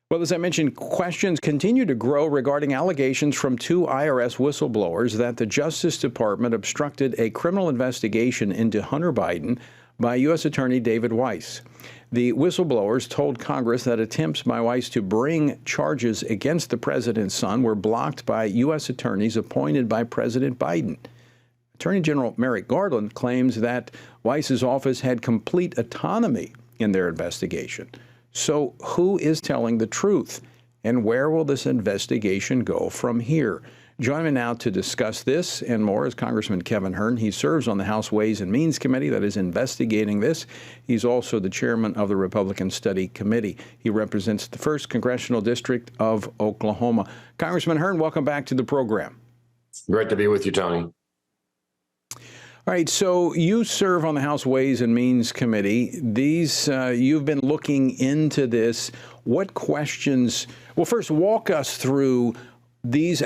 Well, as I mentioned, questions continue to grow regarding allegations from two IRS whistleblowers that the Justice Department obstructed a criminal investigation into Hunter Biden by U.S. Attorney David Weiss. The whistleblowers told Congress that attempts by Weiss to bring charges against the president's son were blocked by U.S. attorneys appointed by President Biden. Attorney General Merrick Garland claims that Weiss's office had complete autonomy in their investigation. So who is telling the truth, and where will this investigation go from here? Joining me now to discuss this and more is Congressman Kevin Hern. He serves on the House Ways and Means Committee that is investigating this. He's also the chairman of the Republican Study Committee. He represents the 1st Congressional District of Oklahoma. Congressman Hern, welcome back to the program. Great to be with you, Tony. All right, so you serve on the House Ways and Means Committee. You've been looking into this. What questions? Well, first, walk us through this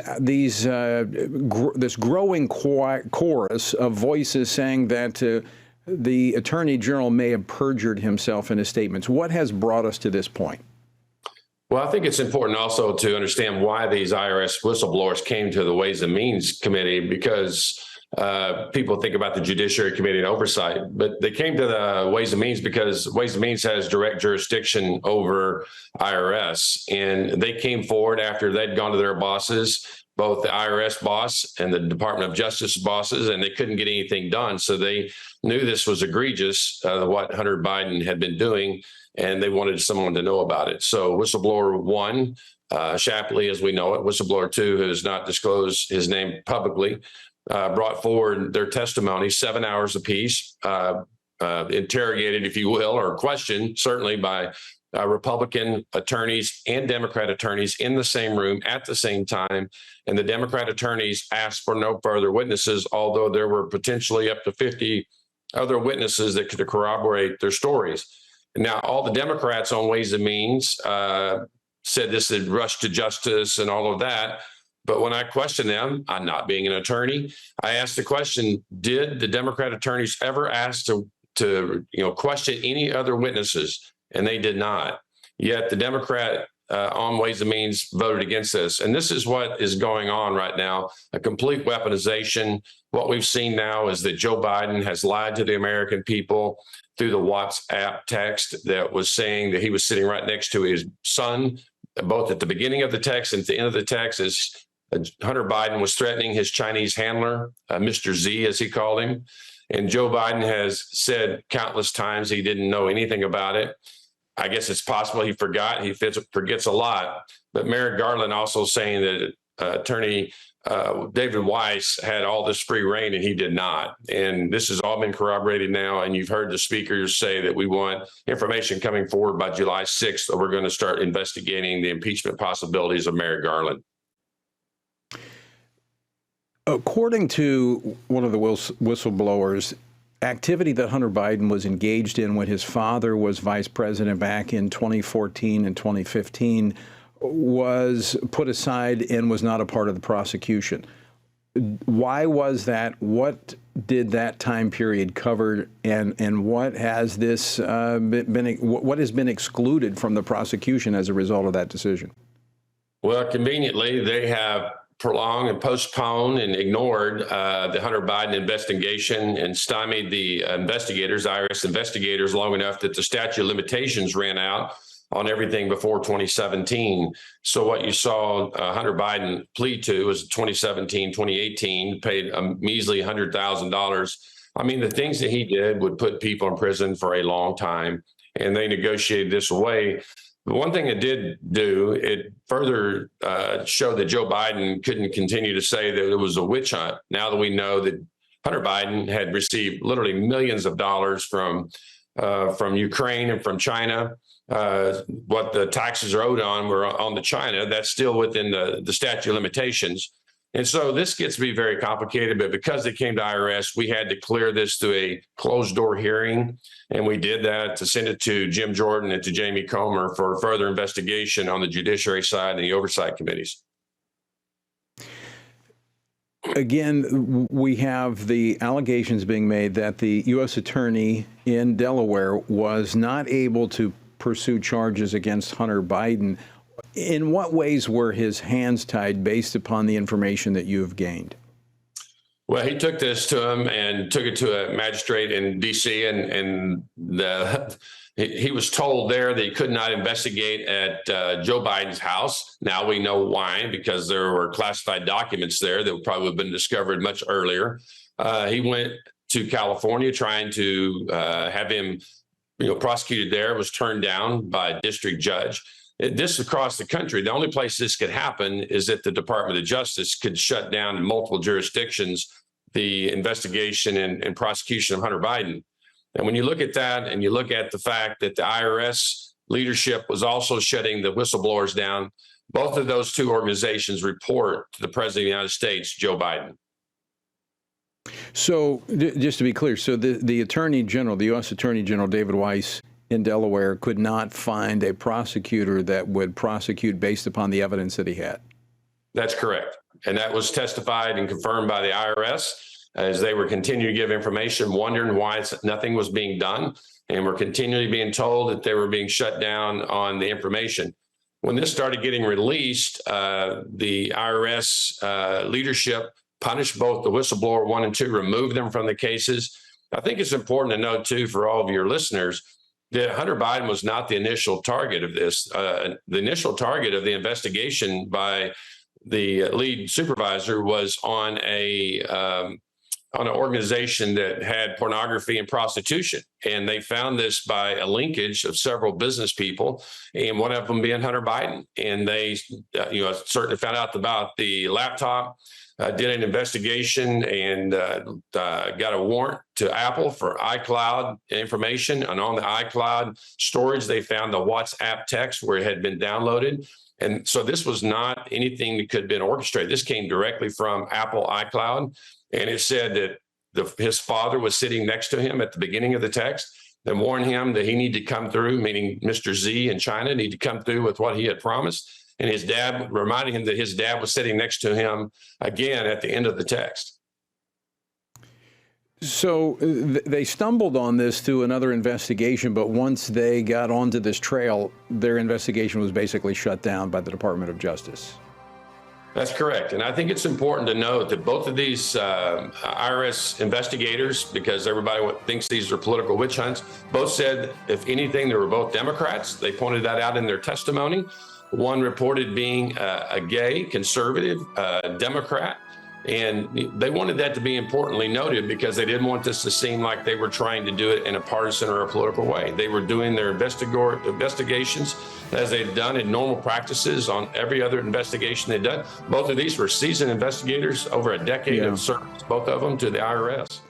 growing chorus of voices saying that the Attorney General may have perjured himself in his statements. What has brought us to this point? Well, I think it's important also to understand why these IRS whistleblowers came to the Ways and Means Committee, because people think about the Judiciary Committee and oversight, but they came to the Ways and Means because Ways and Means has direct jurisdiction over IRS. And they came forward after they'd gone to their bosses, both the IRS boss and the Department of Justice bosses, and they couldn't get anything done. So they knew this was egregious, what Hunter Biden had been doing, and they wanted someone to know about it. So whistleblower 1, Shapley, as we know it, whistleblower 2, who has not disclosed his name publicly, brought forward their testimony, 7 hours apiece, interrogated, if you will, or questioned, certainly by Republican attorneys and Democrat attorneys in the same room at the same time. And the Democrat attorneys asked for no further witnesses, although there were potentially up to 50 other witnesses that could corroborate their stories. Now, all the Democrats on Ways and Means said this had rushed to justice and all of that. But when I questioned them, I'm not being an attorney, I asked the question, did the Democrat attorneys ever ask to question any other witnesses? And they did not. Yet the Democrat on Ways and Means voted against this. And this is what is going on right now, a complete weaponization. What we've seen now is that Joe Biden has lied to the American people through the WhatsApp text that was saying that he was sitting right next to his son, both at the beginning of the text and at the end of the text. Is Hunter Biden was threatening his Chinese handler, Mr. Z, as he called him. And Joe Biden has said countless times he didn't know anything about it. I guess it's possible he forgot. He forgets a lot. But Merrick Garland also saying that Attorney David Weiss had all this free reign and he did not. And this has all been corroborated now. And you've heard the speakers say that we want information coming forward by July 6th, or we're going to start investigating the impeachment possibilities of Merrick Garland. According to one of the whistleblowers, activity that Hunter Biden was engaged in when his father was vice president back in 2014 and 2015 was put aside and was not a part of the prosecution. Why was that? What did that time period cover, and what has this what has been excluded from the prosecution as a result of that decision? Well, conveniently, they have prolonged and postponed and ignored the Hunter Biden investigation and stymied the investigators, IRS investigators, long enough that the statute of limitations ran out on everything before 2017. So what you saw Hunter Biden plead to was 2017, 2018, paid a measly $100,000. I mean, the things that he did would put people in prison for a long time, and they negotiated this away. The one thing it did do, it further showed that Joe Biden couldn't continue to say that it was a witch hunt. Now that we know that Hunter Biden had received literally millions of dollars from Ukraine and from China, what the taxes are owed on were on to China. That's still within the statute of limitations. And so this gets to be very complicated, but because they came to IRS, we had to clear this through a closed door hearing. And we did that to send it to Jim Jordan and to Jamie Comer for further investigation on the judiciary side and the oversight committees. Again, we have the allegations being made that the U.S. attorney in Delaware was not able to pursue charges against Hunter Biden. In what ways were his hands tied based upon the information that you have gained? Well, he took this to him and took it to a magistrate in D.C. He was told there that he could not investigate at Joe Biden's house. Now we know why, because there were classified documents there that would probably have been discovered much earlier. He went to California trying to have him, prosecuted there, was turned down by a district judge. This across the country, the only place this could happen is that the Department of Justice could shut down in multiple jurisdictions the investigation and prosecution of Hunter Biden. And when you look at that and you look at the fact that the IRS leadership was also shutting the whistleblowers down, both of those two organizations report to the President of the United States, Joe Biden. So just to be clear, so the Attorney General, the U.S. Attorney General David Weiss in Delaware, could not find a prosecutor that would prosecute based upon the evidence that he had? That's correct. And that was testified and confirmed by the IRS as they were continuing to give information, wondering why nothing was being done. And were continually being told that they were being shut down on the information. When this started getting released, the IRS leadership punished both the whistleblower 1 and 2, removed them from the cases. I think it's important to note, too, for all of your listeners, that Hunter Biden was not the initial target of this. The initial target of the investigation by the lead supervisor was on an organization that had pornography and prostitution. And they found this by a linkage of several business people, and one of them being Hunter Biden. And they, certainly found out about the laptop, did an investigation, and got a warrant to Apple for iCloud information. And on the iCloud storage, they found the WhatsApp text where it had been downloaded. And so this was not anything that could have been orchestrated. This came directly from Apple iCloud. And it said that his father was sitting next to him at the beginning of the text and warned him that he needed to come through, meaning Mr. Z in China needed to come through with what he had promised. And his dad reminding him that his dad was sitting next to him again at the end of the text. So they stumbled on this through another investigation, but once they got onto this trail, their investigation was basically shut down by the Department of Justice. That's correct. And I think it's important to note that both of these IRS investigators, because everybody thinks these are political witch hunts, both said, if anything, they were both Democrats. They pointed that out in their testimony. One reported being a gay, conservative Democrat. And they wanted that to be importantly noted because they didn't want this to seem like they were trying to do it in a partisan or a political way. They were doing their investigations as they'd done in normal practices on every other investigation they'd done. Both of these were seasoned investigators, over a decade of service, both of them, to the IRS.